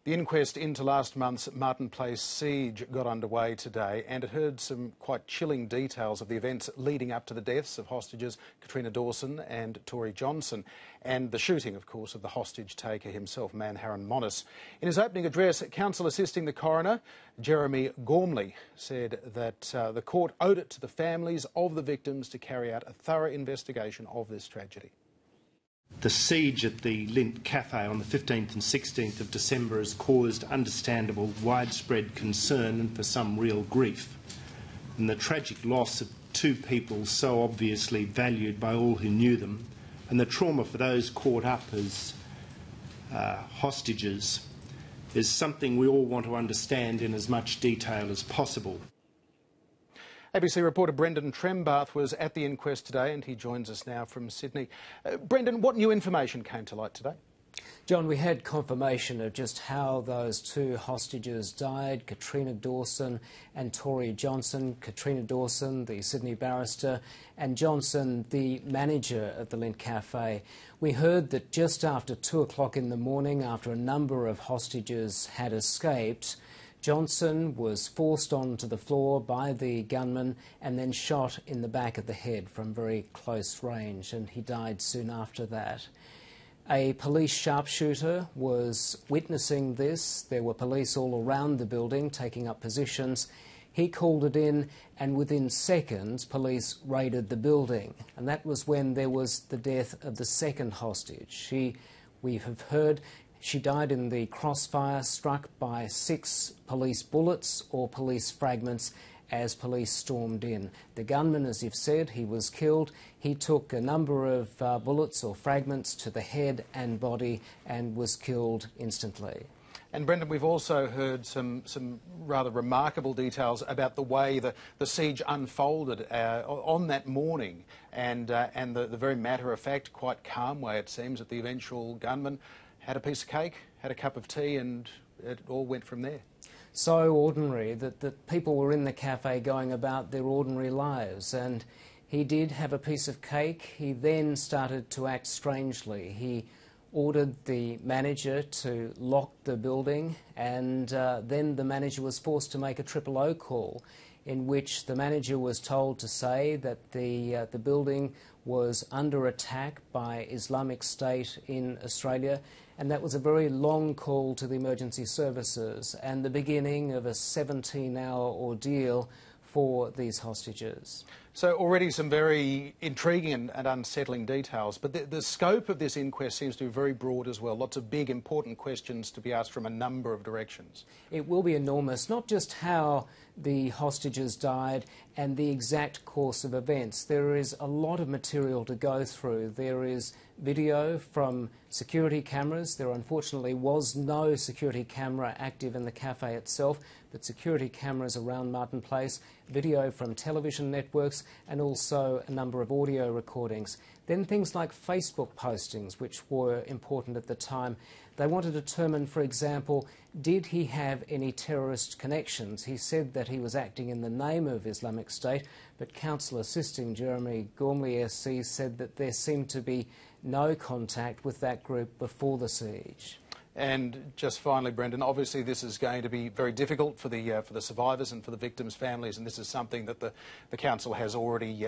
The inquest into last month's Martin Place siege got underway today, and it heard some quite chilling details of the events leading up to the deaths of hostages Katrina Dawson and Tory Johnson, and the shooting, of course, of the hostage taker himself, Manharan Monis. In his opening address, counsel assisting the coroner, Jeremy Gormley, said that the court owed it to the families of the victims to carry out a thorough investigation of this tragedy. The siege at the Lint Cafe on the 15th and 16th of December has caused understandable widespread concern and for some real grief. And the tragic loss of two people so obviously valued by all who knew them, and the trauma for those caught up as hostages, is something we all want to understand in as much detail as possible. ABC reporter Brendan Trembath was at the inquest today, and he joins us now from Sydney. Brendan, what new information came to light today? John, we had confirmation of just how those two hostages died, Katrina Dawson and Tory Johnson. Katrina Dawson, the Sydney barrister, and Johnson, the manager of the Lint Cafe. We heard that just after 2 o'clock in the morning, after a number of hostages had escaped, Johnson was forced onto the floor by the gunman and then shot in the back of the head from very close range, and he died soon after that. A police sharpshooter was witnessing this. There were police all around the building taking up positions. He called it in, and within seconds police raided the building, and that was when there was the death of the second hostage. We have heard she died in the crossfire, struck by 6 police bullets or police fragments as police stormed in. The gunman, as you've said, he was killed. He took a number of bullets or fragments to the head and body and was killed instantly. And Brendan, we've also heard some rather remarkable details about the way the siege unfolded on that morning, and the very matter-of-fact, quite calm way, it seems, that the eventual gunman had a piece of cake, had a cup of tea, and it all went from there. So ordinary that people were in the cafe going about their ordinary lives, and he did have a piece of cake. He then started to act strangely. He ordered the manager to lock the building, and then the manager was forced to make a 000 call, in which the manager was told to say that the building was under attack by Islamic State in Australia, and that was a very long call to the emergency services and the beginning of a 17-hour ordeal for these hostages. So already some very intriguing and unsettling details, but the scope of this inquest seems to be very broad as well. Lots of big, important questions to be asked from a number of directions. It will be enormous, not just how the hostages died and the exact course of events. There is a lot of material to go through. There is video from security cameras. There unfortunately was no security camera active in the cafe itself, but security cameras around Martin Place, video from television networks, and also a number of audio recordings. Then things like Facebook postings, which were important at the time. They want to determine, for example, did he have any terrorist connections? He said that he was acting in the name of Islamic State, but counsel assisting Jeremy Gormley SC said that there seemed to be no contact with that group before the siege. And just finally, Brendan, obviously this is going to be very difficult for the survivors and for the victims' families, and this is something that the council has already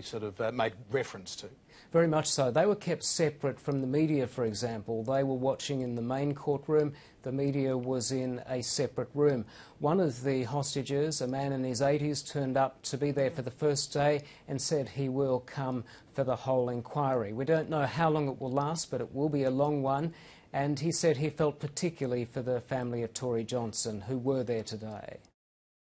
sort of made reference to. Very much so. They were kept separate from the media, for example. They were watching in the main courtroom. The media was in a separate room. One of the hostages, a man in his 80s, turned up to be there for the first day and said he will come for the whole inquiry. We don't know how long it will last, but it will be a long one. And he said he felt particularly for the family of Tory Johnson, who were there today.